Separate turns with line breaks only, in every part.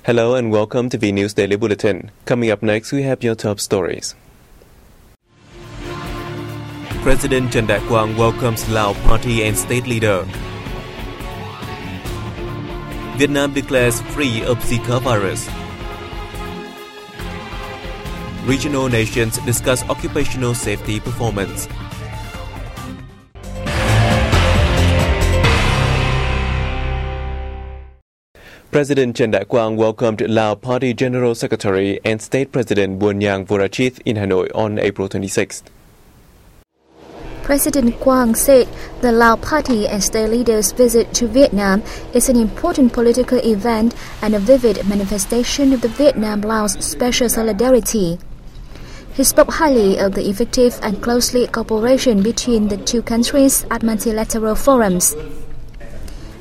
Hello and welcome to VNA News Daily Bulletin. Coming up next, we have your top stories. President Trần Đại Quang welcomes Lao party and state leader. Vietnam declares free of Zika virus. Regional nations discuss occupational safety performance. President Trần Đại Quang welcomed Lao Party General Secretary and State President Bunyang Volachith in Hanoi on April 26th.
President Quang said the Lao Party and state leaders' visit to Vietnam is an important political event and a vivid manifestation of the Vietnam-Laos special solidarity. He spoke highly of the effective and closely cooperation between the two countries at multilateral forums.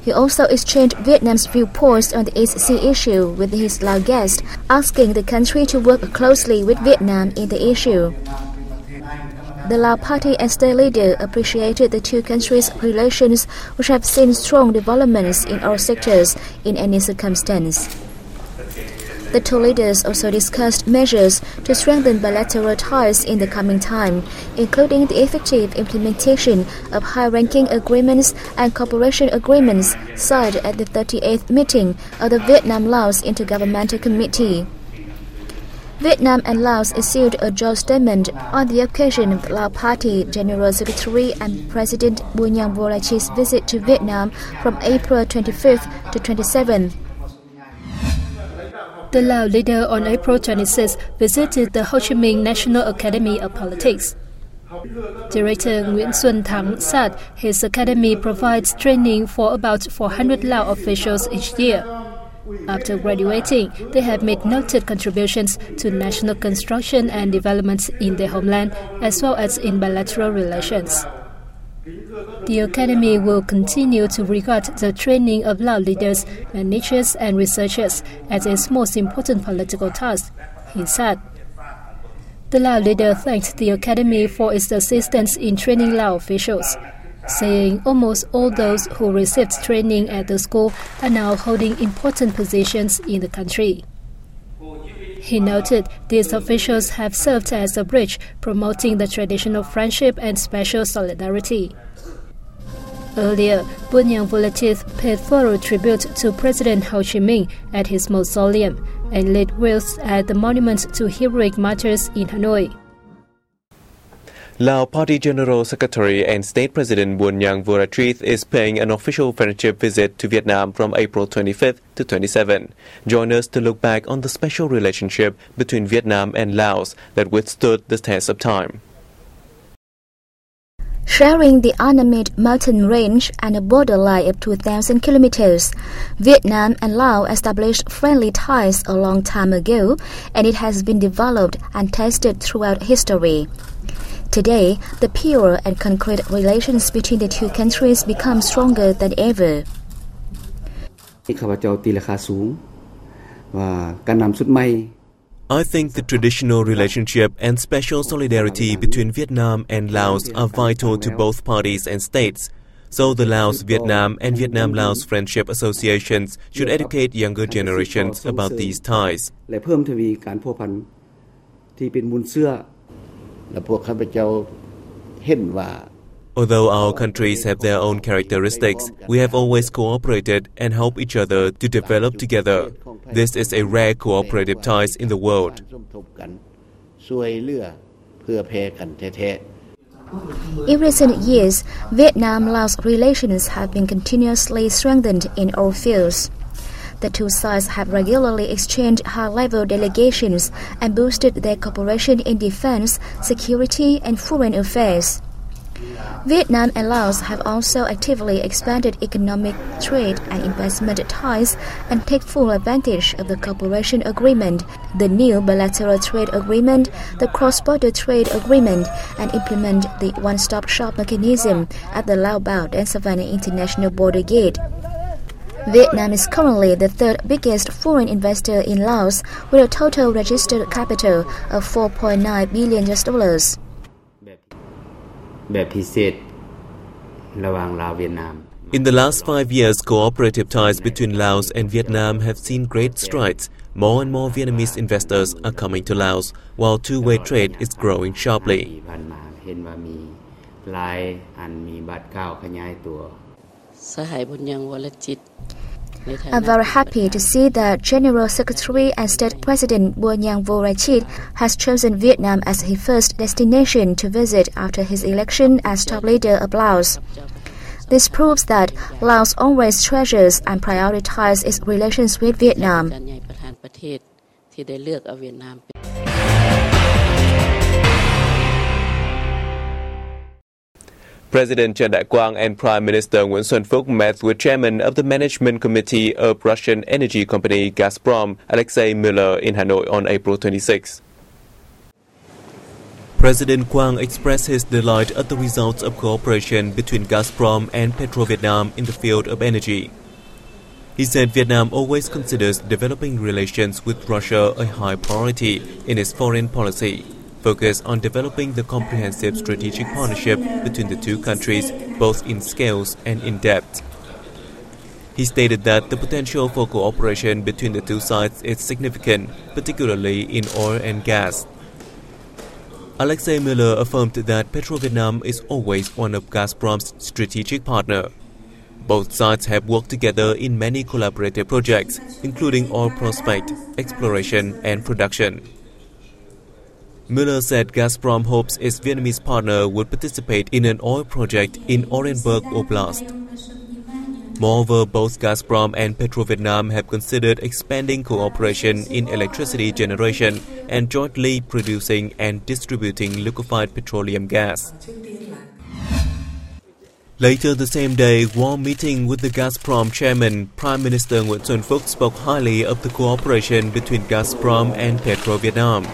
He also exchanged Vietnam's viewpoints on the East Sea issue with his Lao guest, asking the country to work closely with Vietnam in the issue. The Lao Party and state leader appreciated the two countries' relations, which have seen strong developments in all sectors in any circumstance. The two leaders also discussed measures to strengthen bilateral ties in the coming time, including the effective implementation of high-ranking agreements and cooperation agreements signed at the 38th meeting of the Vietnam-Laos Intergovernmental Committee. Vietnam and Laos issued a joint statement on the occasion of the Lao Party General Secretary and President Bunyang Volachith's visit to Vietnam from April 25th to 27th.
The Lao leader on April 26 visited the Ho Chi Minh National Academy of Politics. Director Nguyễn Xuân Thắng said his academy provides training for about 400 Lao officials each year. After graduating, they have made noted contributions to national construction and development in their homeland, as well as in bilateral relations. The Academy will continue to regard the training of Lao leaders, managers and researchers as its most important political task, he said. The Lao leader thanked the Academy for its assistance in training Lao officials, saying almost all those who received training at the school are now holding important positions in the country. He noted these officials have served as a bridge promoting the traditional friendship and special solidarity. Earlier, Bunyang Volachith paid thorough tribute to President Ho Chi Minh at his mausoleum and lit wreaths at the monument to heroic martyrs in Hanoi.
Lao Party General Secretary and State President Bunyang Volachith is paying an official friendship visit to Vietnam from April 25th to 27. Join us to look back on the special relationship between Vietnam and Laos that withstood the test of time.
Sharing the Annamite mountain range and a borderline of 2,000 kilometers, Vietnam and Laos established friendly ties a long time ago, and it has been developed and tested throughout history. Today, the pure and concrete relations between the two countries become stronger than ever.
I think the traditional relationship and special solidarity between Vietnam and Laos are vital to both parties and states. So the Laos-Vietnam and Vietnam-Laos Friendship Associations should educate younger generations about these ties. Although our countries have their own characteristics, we have always cooperated and helped each other to develop together. This is a rare cooperative ties in the world.
In recent years, Vietnam-Laos relations have been continuously strengthened in all fields. The two sides have regularly exchanged high-level delegations and boosted their cooperation in defense, security, and foreign affairs. Vietnam and Laos have also actively expanded economic trade and investment ties and take full advantage of the cooperation agreement, the new bilateral trade agreement, the cross-border trade agreement, and implement the one-stop-shop mechanism at the Lao Bao and Savannah International Border Gate. Vietnam is currently the third biggest foreign investor in Laos, with a total registered capital of $4.9 billion.
In the last 5 years, cooperative ties between Laos and Vietnam have seen great strides. More and more Vietnamese investors are coming to Laos, while two-way trade is growing sharply.
I'm very happy to see that General Secretary and State President Bunyang Volachit has chosen Vietnam as his first destination to visit after his election as top leader of Laos. This proves that Laos always treasures and prioritizes its relations with Vietnam.
President Trần Đại Quang and Prime Minister Nguyễn Xuân Phúc met with Chairman of the Management Committee of Russian energy company Gazprom, Alexei Miller, in Hanoi on April 26. President Quang expressed his delight at the results of cooperation between Gazprom and PetroVietnam in the field of energy. He said Vietnam always considers developing relations with Russia a high priority in its foreign policy, focused on developing the comprehensive strategic partnership between the two countries, both in scales and in depth. He stated that the potential for cooperation between the two sides is significant, particularly in oil and gas. Alexei Miller affirmed that PetroVietnam is always one of Gazprom's strategic partners. Both sides have worked together in many collaborative projects, including oil prospect, exploration and production. Miller said Gazprom hopes its Vietnamese partner would participate in an oil project in Orenburg Oblast. Moreover, both Gazprom and PetroVietnam have considered expanding cooperation in electricity generation and jointly producing and distributing liquefied petroleum gas. Later the same day, while meeting with the Gazprom chairman, Prime Minister Nguyễn Xuân Phúc spoke highly of the cooperation between Gazprom and PetroVietnam.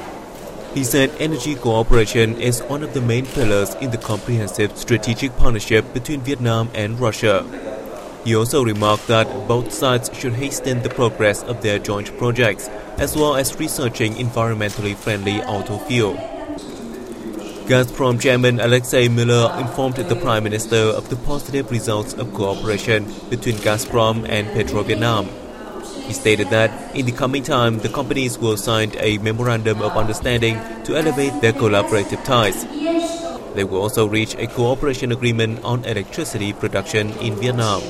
He said energy cooperation is one of the main pillars in the comprehensive strategic partnership between Vietnam and Russia. He also remarked that both sides should hasten the progress of their joint projects, as well as researching environmentally friendly auto fuel. Gazprom chairman Alexei Miller informed the Prime Minister of the positive results of cooperation between Gazprom and PetroVietnam. He stated that in the coming time, the companies will sign a memorandum of understanding to elevate their collaborative ties. They will also reach a cooperation agreement on electricity production in Vietnam.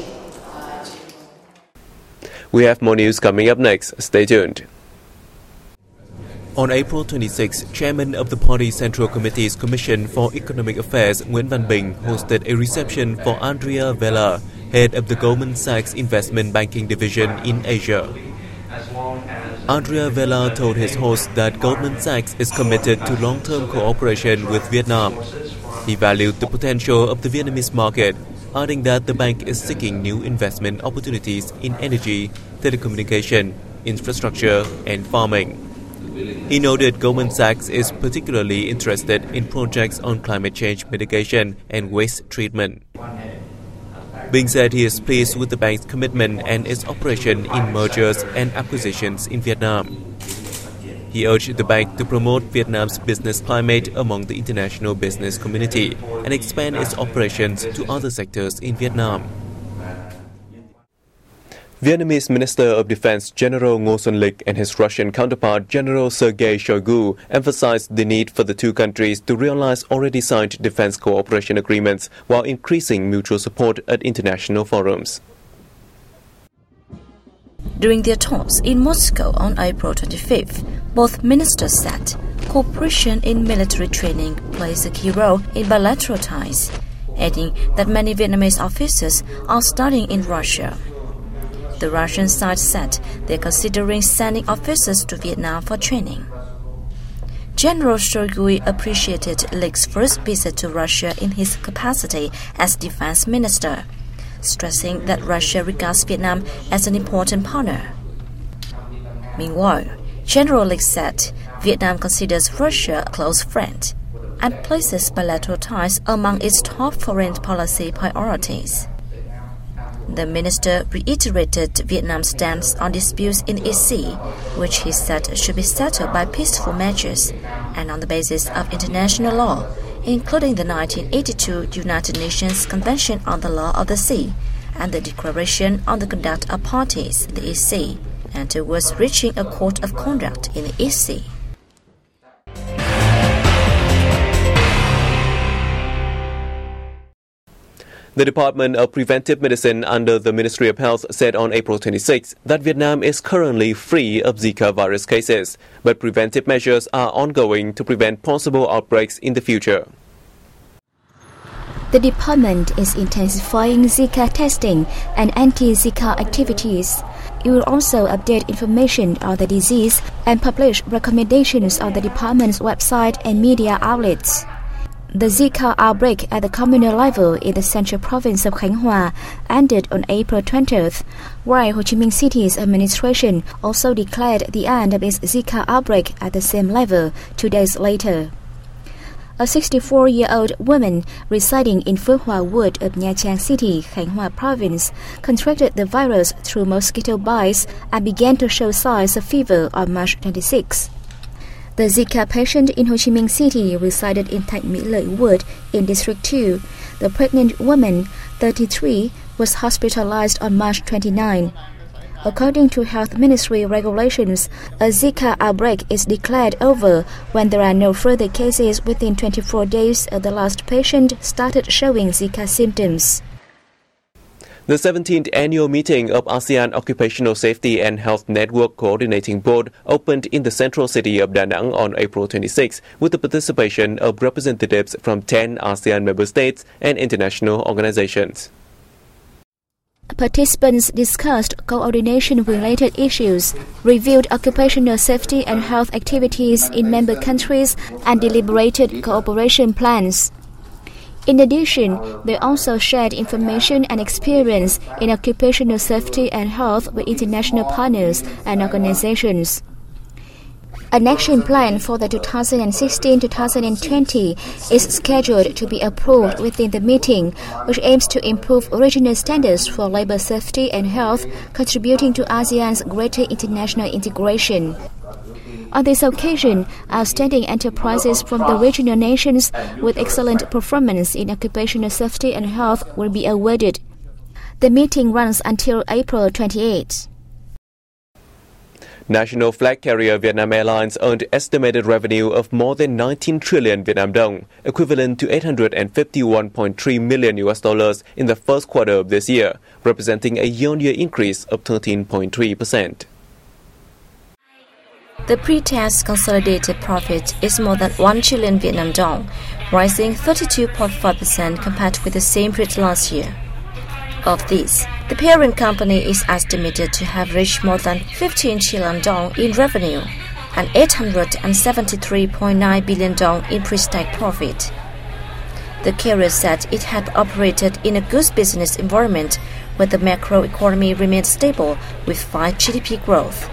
We have more news coming up next. Stay tuned. On April 26, Chairman of the Party Central Committee's Commission for Economic Affairs Nguyễn Văn Bình hosted a reception for Andrea Vella, head of the Goldman Sachs Investment Banking Division in Asia. Andrea Vella told his host that Goldman Sachs is committed to long-term cooperation with Vietnam. He valued the potential of the Vietnamese market, adding that the bank is seeking new investment opportunities in energy, telecommunication, infrastructure, and farming. He noted Goldman Sachs is particularly interested in projects on climate change mitigation and waste treatment. Bing said he is pleased with the bank's commitment and its operation in mergers and acquisitions in Vietnam. He urged the bank to promote Vietnam's business climate among the international business community and expand its operations to other sectors in Vietnam. Vietnamese Minister of Defense General Ngô Xuân Lịch and his Russian counterpart General Sergei Shoigu emphasized the need for the two countries to realize already signed defense cooperation agreements while increasing mutual support at international forums.
During their talks in Moscow on April 25th, both ministers said cooperation in military training plays a key role in bilateral ties, adding that many Vietnamese officers are studying in Russia. The Russian side said they're considering sending officers to Vietnam for training. General Shoigu appreciated Li's first visit to Russia in his capacity as defense minister, stressing that Russia regards Vietnam as an important partner. Meanwhile, General Li said Vietnam considers Russia a close friend and places bilateral ties among its top foreign policy priorities. The minister reiterated Vietnam's stance on disputes in its sea, which he said should be settled by peaceful measures and on the basis of international law, including the 1982 United Nations Convention on the Law of the Sea and the Declaration on the Conduct of Parties, the EC, and towards reaching a Code of Conduct in the EC.
The Department of Preventive Medicine under the Ministry of Health said on April 26 that Vietnam is currently free of Zika virus cases, but preventive measures are ongoing to prevent possible outbreaks in the future.
The department is intensifying Zika testing and anti-Zika activities. It will also update information on the disease and publish recommendations on the department's website and media outlets. The Zika outbreak at the communal level in the central province of Khánh Hòa ended on April 20th, while Ho Chi Minh City's administration also declared the end of its Zika outbreak at the same level 2 days later. A 64-year-old woman residing in Phước Hòa Wood of Nha Trang City, Khánh Hòa Province, contracted the virus through mosquito bites and began to show signs of fever on March 26. The Zika patient in Ho Chi Minh City resided in Thạch Mỹ Lợi Wood in District 2. The pregnant woman, 33, was hospitalized on March 29. According to Health Ministry regulations, a Zika outbreak is declared over when there are no further cases within 24 days of the last patient started showing Zika symptoms.
The 17th annual meeting of ASEAN Occupational Safety and Health Network Coordinating Board opened in the central city of Da Nang on April 26 with the participation of representatives from 10 ASEAN member states and international organizations.
Participants discussed coordination-related issues, reviewed occupational safety and health activities in member countries, and deliberated cooperation plans. In addition, they also shared information and experience in occupational safety and health with international partners and organizations. An action plan for the 2016-2020 is scheduled to be approved within the meeting, which aims to improve regional standards for labor safety and health, contributing to ASEAN's greater international integration. On this occasion, outstanding enterprises from the regional nations with excellent performance in occupational safety and health will be awarded. The meeting runs until April 28.
National flag carrier Vietnam Airlines earned estimated revenue of more than 19 trillion Vietnam dong, equivalent to $851.3 million in the first quarter of this year, representing a year-on-year increase of 13.3%.
The pre-tax consolidated profit is more than 1 trillion Vietnam dong, rising 32.5% compared with the same period last year. Of this, the parent company is estimated to have reached more than 15 trillion dong in revenue and 873.9 billion dong in pre-tax profit. The carrier said it had operated in a good business environment where the macroeconomy remained stable with 5% GDP growth.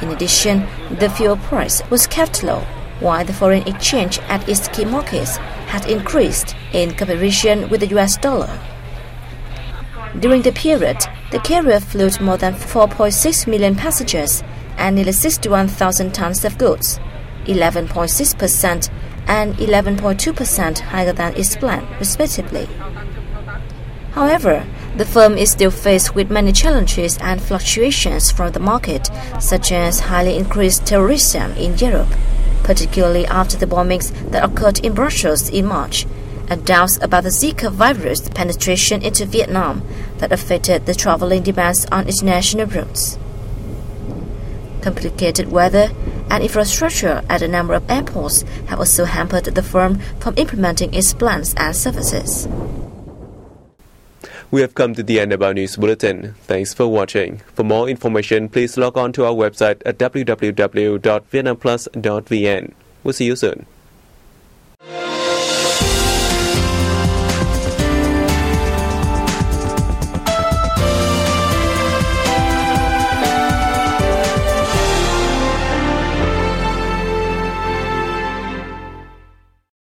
In addition, the fuel price was kept low, while the foreign exchange at its key markets had increased in comparison with the US dollar. During the period, the carrier flew more than 4.6 million passengers and nearly 61,000 tons of goods, 11.6% and 11.2% higher than its plan, respectively. However, the firm is still faced with many challenges and fluctuations from the market, such as highly increased terrorism in Europe, particularly after the bombings that occurred in Brussels in March, and doubts about the Zika virus penetration into Vietnam that affected the traveling demands on international routes. Complicated weather and infrastructure at a number of airports have also hampered the firm from implementing its plans and services.
We have come to the end of our news bulletin. Thanks for watching. For more information, please log on to our website at www.vietnamplus.vn. We'll see you soon.